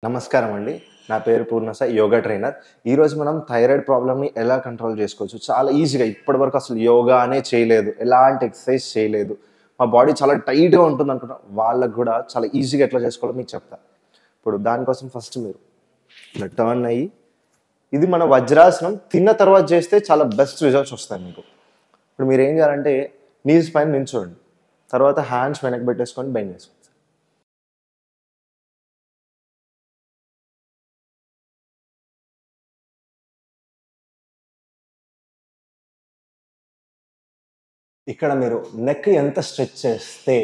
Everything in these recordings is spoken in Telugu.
నమస్కారం అండి. నా పేరు పూర్ణసాయి, యోగా ట్రైనర్. ఈరోజు మనం థైరాయిడ్ ప్రాబ్లమ్‌ని ఎలా కంట్రోల్ చేసుకోవచ్చు, చాలా ఈజీగా ఇప్పటివరకు అసలు యోగానే చేయలేదు, ఎలాంటి ఎక్సర్సైజ్ చేయలేదు, మా బాడీ చాలా టైట్‌గా ఉంటుందనుకున్న వాళ్ళకి గూడా చాలా ఈజీగా ఎట్లా చేసుకోవాలో మీకు చెప్తా. ఇప్పుడు దానికోసం ఫస్ట్ మీరు ఇట్లా టర్న్ అయ్యి, ఇది మన వజ్రాసనం తిన్న తర్వాత చేస్తే చాలా బెస్ట్ రిజల్ట్స్ వస్తాయి మీకు. ఇప్పుడు మీరేం చేయాలంటే నీస్ పైన నించోండి. తర్వాత హ్యాండ్స్ వెనక్కి పెట్టేసుకొని బెండ్ చేసుకోండి. ఇక్కడ మీరు నెక్ ఎంత స్ట్రెచ్ చేస్తే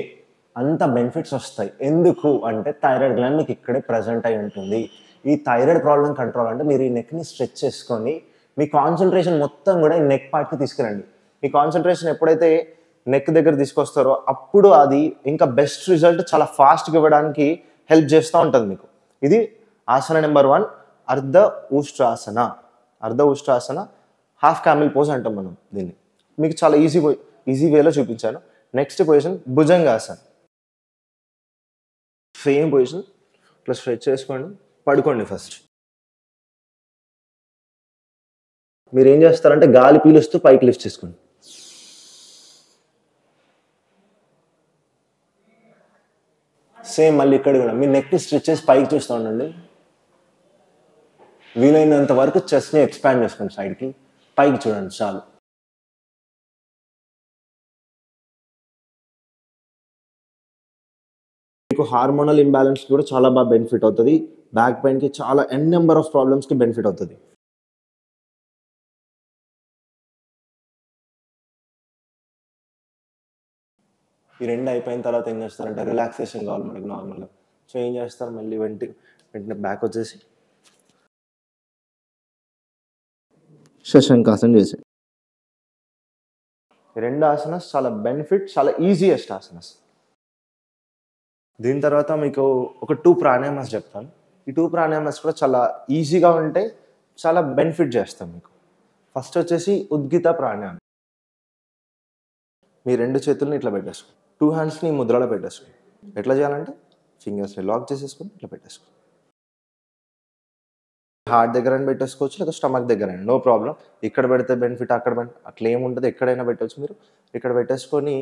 అంత బెనిఫిట్స్ వస్తాయి. ఎందుకు అంటే థైరాయిడ్ గ్లాండ్ మీకు ఇక్కడే ప్రెజెంట్ అయి ఉంటుంది. ఈ థైరాయిడ్ ప్రాబ్లమ్ కంట్రోల్ అంటే మీరు ఈ నెక్‌ని స్ట్రెచ్ చేసుకొని మీ కాన్సంట్రేషన్ మొత్తం కూడా ఈ నెక్ పార్ట్‌కి తీసుకురండి. మీ కాన్సంట్రేషన్ ఎప్పుడైతే నెక్ దగ్గర తీసుకొస్తారో అప్పుడు అది ఇంకా బెస్ట్ రిజల్ట్ చాలా ఫాస్ట్‌గా ఇవ్వడానికి హెల్ప్ చేస్తూ ఉంటుంది మీకు. ఇది ఆసన నెంబర్ 1 అర్ధ ఉష్ట్రాసన. అర్ధ ఉష్ట్రాసన హాఫ్ క్యామెల్ పోజ్ అంటాం మనం దీన్ని. మీకు చాలా ఈజీ వేలో చూపించాను. Next position bhujangasan. Same position ఇట్లా స్ట్రెచ్ చేసుకోండి, పడుకోండి ఫస్ట్. మీరు ఏం చేస్తారంటే గాలి పీలుస్తూ పైకి లిఫ్ట్ చేసుకోండి. సేమ్ మళ్ళీ ఇక్కడ కూడా మీ నెక్ స్ట్రెచ్ చేసి పైకి చూస్తూ ఉండండి. వీలైనంత వరకు చెస్ట్ని ఎక్స్పాండ్ చేసుకోండి సైడ్కి, పైకి చూడండి చాలు. మీకు హార్మోనల్ ఇంబ్యాలెన్స్ కూడా చాలా బాగా బెనిఫిట్ అవుతుంది. బ్యాక్ పెయిన్కి చాలా నెంబర్ ఆఫ్ ప్రాబ్లమ్స్కి బెనిఫిట్ అవుతుంది. ఈ రెండు అయిపోయిన తర్వాత ఏం చేస్తారంటే రిలాక్సేషన్ కావాలి మనకి నార్మల్గా. సో ఏం చేస్తారు మళ్ళీ వెంటనే బ్యాక్ వచ్చేసి శశంకాసన చేసి. రెండు ఆసనాస్ చాలా బెనిఫిట్, చాలా ఈజియెస్ట్ ఆసనాస్. దీని తర్వాత మీకు ఒక 2 ప్రాణాయామాస్ చెప్తాను. ఈ 2 ప్రాణాయామాస్ కూడా చాలా ఈజీగా ఉంటాయి, చాలా బెనిఫిట్ చేస్తాం మీకు. ఫస్ట్ వచ్చేసి ఉద్గిత ప్రాణాయామం. మీ 2 చేతుల్ని ఇట్లా పెట్టేసుకోండి, 2 హ్యాండ్స్ని ముద్రలో పెట్టేసుకోండి. ఎట్లా చేయాలంటే ఫింగర్స్ని లాక్ చేసేసుకొని ఇట్లా పెట్టేసుకోండి. హార్ట్ దగ్గర పెట్టేసుకోవచ్చు, లేదా స్టమక్ దగ్గర, నో ప్రాబ్లం. ఇక్కడ పెడితే బెనిఫిట్, అక్కడ అట్లా ఏముంటుంది, ఎక్కడైనా పెట్టవచ్చు మీరు. ఇక్కడ పెట్టేసుకొని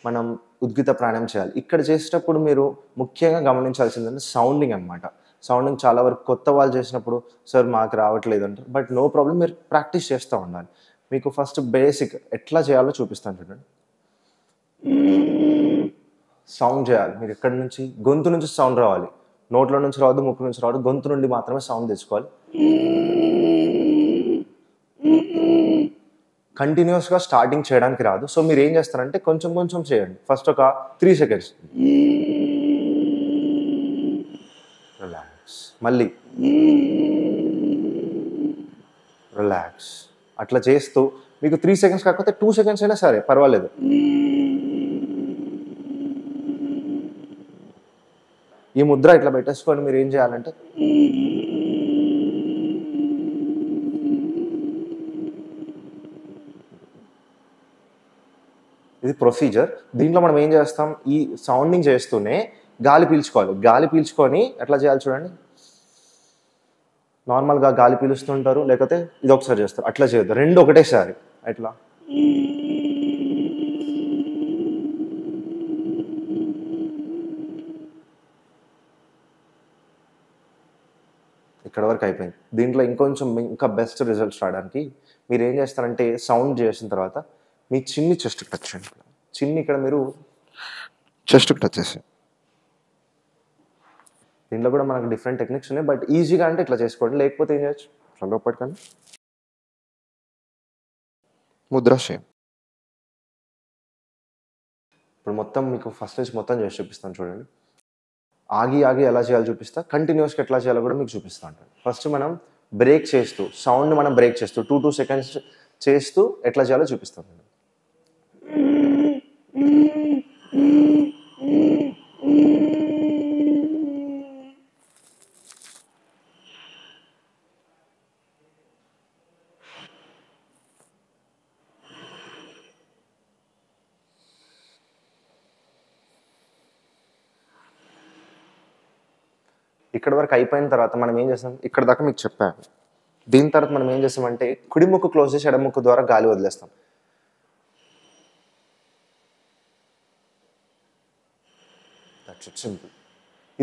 మనం ఉద్గిత ప్రాణాయామం చేయాలి. ఇక్కడ చేసేటప్పుడు మీరు ముఖ్యంగా గమనించాల్సిందంటే సౌండింగ్ అనమాట. సౌండింగ్ చాలా వరకు కొత్త వాళ్ళు చేసినప్పుడు సార్ మాకు రావట్లేదు అంటారు. బట్ నో ప్రాబ్లం, మీరు ప్రాక్టీస్ చేస్తూ ఉండాలి. మీకు ఫస్ట్ బేసిక్ ఎట్లా చేయాలో చూపిస్తాను చూడండి. సౌండ్ చేయాలి మీరు. ఎక్కడి నుంచి గొంతు నుంచి సౌండ్ రావాలి, నోట్లో నుంచి రావద్దు, ముక్కు నుంచి రావద్దు, గొంతు నుండి మాత్రమే సౌండ్ తెచ్చుకోవాలి. కంటిన్యూస్గా స్టార్టింగ్ చేయడానికి రాదు. సో మీరు ఏం చేస్తారంటే కొంచెం కొంచెం చేయండి. ఫస్ట్ ఒక 3 సెకండ్స్ రిలాక్స్, మళ్ళీ రిలాక్స్. అట్లా చేస్తూ మీకు 3 సెకండ్స్ కాకపోతే 2 సెకండ్స్ అయినా సరే పర్వాలేదు. ఈ ముద్ర ఇట్లా పెట్టేసుకొని మీరు ఏం చేయాలంటే ఇది ప్రొసీజర్. దీంట్లో మనం ఏం చేస్తాం, ఈ సౌండింగ్ చేస్తూనే గాలి పీల్చుకోవాలి. గాలి పీల్చుకొని ఎట్లా చేయాలి చూడండి. నార్మల్గా గాలి పీలుస్తుంటారు, లేకపోతే ఇది ఒకసారి చేస్తారు. అట్లా చేయొద్దు, రెండు ఒకటేసారి. ఎట్లా ఇక్కడ వరకు అయిపోయింది. దీంట్లో ఇంకా బెస్ట్ రిజల్ట్స్ రావడానికి మీరు ఏం చేస్తారంటే సౌండ్ చేసిన తర్వాత మీ చిన్ని చెస్ట్కి టచ్ చేయండి. చిన్ని ఇక్కడ మీరు చెస్ట్కి టచ్ చేసి. దీంట్లో కూడా మనకు డిఫరెంట్ టెక్నిక్స్ ఉన్నాయి, బట్ ఈజీగా అంటే ఇట్లా చేసుకోండి. లేకపోతే ఏం చేయొచ్చు, ఇట్లా లోపట్టుకొని ముద్ర సేమ్. ఇప్పుడు మొత్తం మీకు ఫస్ట్ నుంచి మొత్తం చేసి చూపిస్తాను చూడండి. ఆగి ఎలా చేయాలో చూపిస్తా, కంటిన్యూస్గా ఎట్లా చేయాలో కూడా మీకు చూపిస్తా ఉంటాను. ఫస్ట్ మనం బ్రేక్ చేస్తూ సౌండ్ మనం బ్రేక్ చేస్తూ 2 సెకండ్స్ చేస్తూ ఎట్లా చేయాలో చూపిస్తాను. ఇక్కడ వరకు అయిపోయిన తర్వాత మనం ఏం చేస్తాం, ఇక్కడ దాకా మీకు చెప్పాను. దీని తర్వాత మనం ఏం చేస్తామంటే కుడి ముక్కు క్లోజ్ చేసి ఎడమ ముక్కు ద్వారా గాలి వదిలేస్తాం. That's it, simple.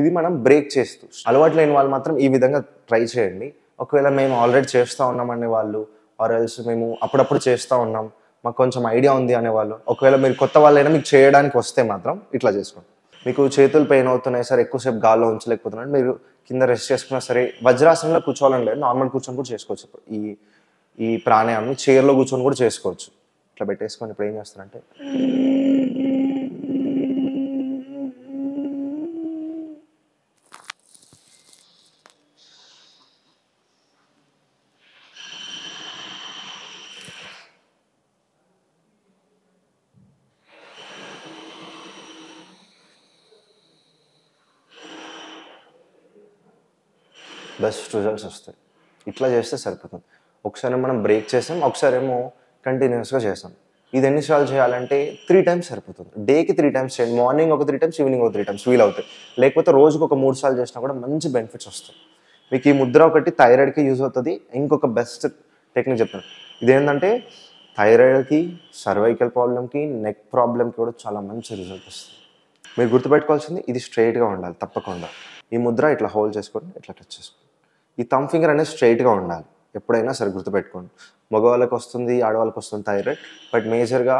ఇది మనం బ్రేక్ చేస్తూ, అలవాటు లేని వాళ్ళు మాత్రం ఈ విధంగా ట్రై చేయండి. ఒకవేళ మేము ఆల్రెడీ చేస్తూ ఉన్నామనే వాళ్ళు, ఆర్ ఎల్స్ మేము అప్పుడప్పుడు చేస్తూ ఉన్నాం, మాకు కొంచెం ఐడియా ఉంది అనేవాళ్ళు, ఒకవేళ మీరు కొత్త వాళ్ళైనా మీకు చేయడానికి వస్తే మాత్రం ఇట్లా చేసుకోండి. మీకు చేతులు పెయిన్ అవుతున్నాయి సార్, ఎక్కువసేపు గాల్లో ఉంచలేకపోతున్నాడు, మీరు కింద రెస్ట్ చేసుకున్నా సరే, వజ్రాసనంలో కూర్చోవాలని లేదు, నార్మల్ కూర్చొని కూడా చేసుకోవచ్చు. ఈ ప్రాణాయామం చైర్లో కూర్చొని కూడా చేసుకోవచ్చు. ఇట్లా పెట్టేసుకొని ఇప్పుడు ఏం చేస్తారంటే బెస్ట్ రిజల్ట్స్ వస్తాయి. ఇట్లా చేస్తే సరిపోతుంది. ఒకసారి మనం బ్రేక్ చేసాం, ఒకసారి ఏమో కంటిన్యూస్గా చేసాం. ఇది ఎన్నిసార్లు చేయాలంటే 3 times సరిపోతుంది. డేకి 3 times చేయండి. మార్నింగ్ ఒక 3 times, ఈవినింగ్ ఒక 3 times వీల్ అవుతాయి. లేకపోతే రోజుకు ఒక 3 సార్లు చేసినా కూడా మంచి బెనిఫిట్స్ వస్తాయి. మీకు ఈ ముద్ర ఒకటి థైరాయిడ్కి యూజ్ అవుతుంది. ఇంకొక బెస్ట్ టెక్నిక్ చెప్తాను. ఇదేంటంటే థైరాయిడ్కి, సర్వైకల్ ప్రాబ్లమ్కి, నెక్ ప్రాబ్లమ్కి కూడా చాలా మంచి రిజల్ట్ వస్తుంది. మీరు గుర్తుపెట్టుకోవాల్సింది ఇది స్ట్రైట్గా ఉండాలి తప్పకుండా. ఈ ముద్ర ఇట్లా హోల్డ్ చేసుకొని ఇట్లా టచ్ చేసుకోండి. ఈ థమ్ ఫింగర్ అనేది స్ట్రైట్గా ఉండాలి ఎప్పుడైనా సరే, గుర్తుపెట్టుకోండి. మగవాళ్ళకి వస్తుంది, ఆడవాళ్ళకి వస్తుంది థైరాయిడ్, బట్ మేజర్గా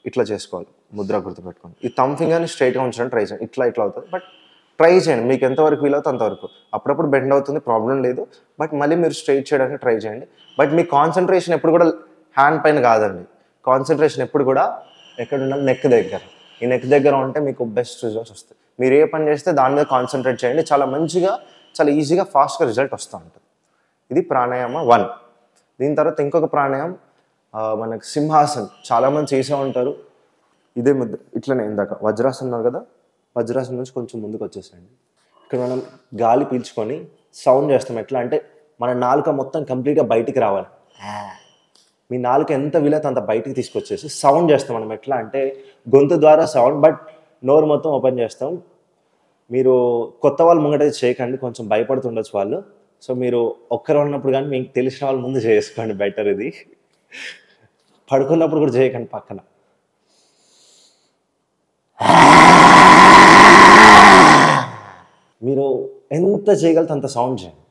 ఇట్లా చేసుకోవాలి ముద్ర, గుర్తుపెట్టుకోండి. ఈ థమ్ ఫింగర్ని స్ట్రైట్గా ఉంచడానికి ట్రై చేయండి. ఇట్లా అవుతుంది, బట్ ట్రై చేయండి. మీకు ఎంతవరకు వీలవుతుంది అంతవరకు. అప్పుడప్పుడు బెండ్ అవుతుంది, ప్రాబ్లం లేదు, బట్ మళ్ళీ మీరు స్ట్రైట్ చేయడానికి ట్రై చేయండి. బట్ మీ కాన్సన్ట్రేషన్ ఎప్పుడు కూడా హ్యాండ్ పైన కాదండి. కాన్సన్ట్రేషన్ ఎప్పుడు కూడా ఎక్కడ ఉండాలి, నెక్ దగ్గర. ఈ నెక్ దగ్గర ఉంటే మీకు బెస్ట్ రిజల్ట్స్ వస్తాయి. మీరు ఏ పని చేస్తే దాని మీద కాన్సన్ట్రేట్ చేయండి, చాలా మంచిగా, చాలా ఈజీగా, ఫాస్ట్గా రిజల్ట్ వస్తూ ఉంటుంది. ఇది ప్రాణాయామ 1. దీని తర్వాత ఇంకొక ప్రాణాయామం మనకు సింహాసన్, చాలామంది చేసే ఉంటారు. ఇదే ముద్ర ఇట్లనే ఇందాక వజ్రాసనం ఉన్నారు కదా, వజ్రాసనం నుంచి కొంచెం ముందుకు వచ్చేసేయండి. ఇక్కడ మనం గాలి పీల్చుకొని సౌండ్ చేస్తాం. ఎట్లా అంటే మన నాలుక మొత్తం కంప్లీట్గా బయటికి రావాలి. మీ నాలుక ఎంత వీలైతే అంత బయటికి తీసుకొచ్చేసి సౌండ్ చేస్తాం మనం. ఎట్లా అంటే గొంతు ద్వారా సౌండ్, బట్ నోరు మొత్తం ఓపెన్ చేస్తాం. మీరు కొత్త వాళ్ళు ముంగట చేయకండి, కొంచెం భయపడుతుండొచ్చు వాళ్ళు. సో మీరు ఒక్కరు ఉన్నప్పుడు కానీ మీకు తెలిసిన వాళ్ళు ముందు చేసుకోండి, బెటర్. ఇది పడుకున్నప్పుడు కూడా చేయకండి పక్కన. మీరు ఎంత చేయగలితే అంత సౌండ్ చేయండి.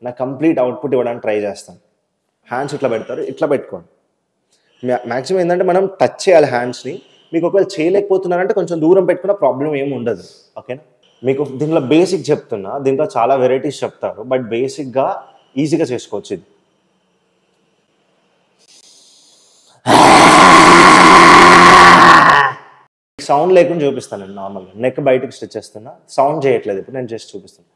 నాకు కంప్లీట్ అవుట్పుట్ ఇవ్వడానికి ట్రై చేస్తాను. హ్యాండ్స్ ఇట్లా పెడతారు, ఇట్లా పెట్టుకోండి. మ్యాక్సిమం ఏంటంటే మనం టచ్ చేయాలి హ్యాండ్స్ని. మీకు ఒకవేళ చేయలేకపోతున్నారంటే కొంచెం దూరం పెట్టుకున్న ప్రాబ్లం ఏమి ఉండదు, ఓకేనా. మీకు దీంట్లో బేసిక్ చెప్తున్నా, దీంట్లో చాలా వెరైటీస్ చెప్తారు, బట్ బేసిక్గా ఈజీగా చేసుకోవచ్చు. ఇది సౌండ్ లేకుండా చూపిస్తాను నేను. నార్మల్గా నెక్ బయటకు స్ట్రెచ్ చేస్తున్నా, సౌండ్ చేయట్లేదు ఇప్పుడు, నేను జస్ట్ చూపిస్తాను.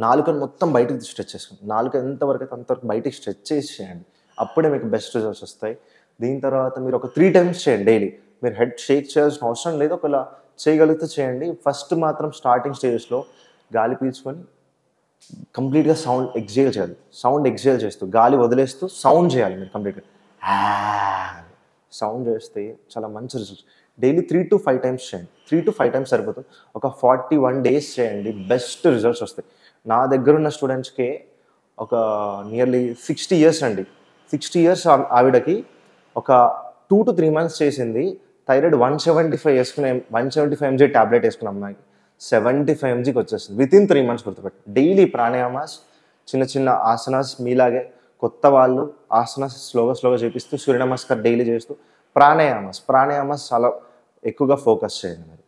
నాలుకను మొత్తం బయటకు స్ట్రెచ్ చేసుకోండి. నాలుక ఎంతవరకు అయితే అంతవరకు బయటికి స్ట్రెచ్ చేసి చేయండి, అప్పుడే మీకు బెస్ట్ రిజల్ట్స్ వస్తాయి. దీని తర్వాత మీరు ఒక 3 times చేయండి డైలీ. మీరు హెడ్ షేక్ చేయాల్సిన అవసరం లేదు, ఒకవేళ చేయగలిగితే చేయండి. ఫస్ట్ మాత్రం స్టార్టింగ్ స్టేజెస్లో గాలి పీల్చుకొని కంప్లీట్గా సౌండ్ ఎక్సేల్ చేయాలి. సౌండ్ ఎక్సేల్ చేస్తూ గాలి వదిలేస్తూ సౌండ్ చేయాలి మీరు కంప్లీట్గా. సౌండ్ చేస్తే చాలా మంచి రిజల్ట్స్. డైలీ 3 to 5 times చేయండి. 3 to 5 times సరిపోతుంది. ఒక 41 days చేయండి, బెస్ట్ రిజల్ట్స్ వస్తాయి. నా దగ్గర ఉన్న స్టూడెంట్స్కి ఒక నియర్లీ 60 years అండి. 60 years ఆవిడకి ఒక 2 to 3 months చేసింది. థైరాయిడ్ 175 వేసుకునే 175 mg ట్యాబ్లెట్ వేసుకున్న అమ్మాయికి 75 mgకి వచ్చేస్తుంది వితిన్ 3 months. గుర్తుపెట్టి డైలీ ప్రాణాయామాస్, చిన్న చిన్న ఆసనాస్, మీలాగే కొత్త వాళ్ళు ఆసనాస్ స్లోగా చేపిస్తూ, సూర్య నమస్కారం డైలీ చేస్తూ, ప్రాణాయామాస్ చాలా ఎక్కువగా ఫోకస్ చేయండి.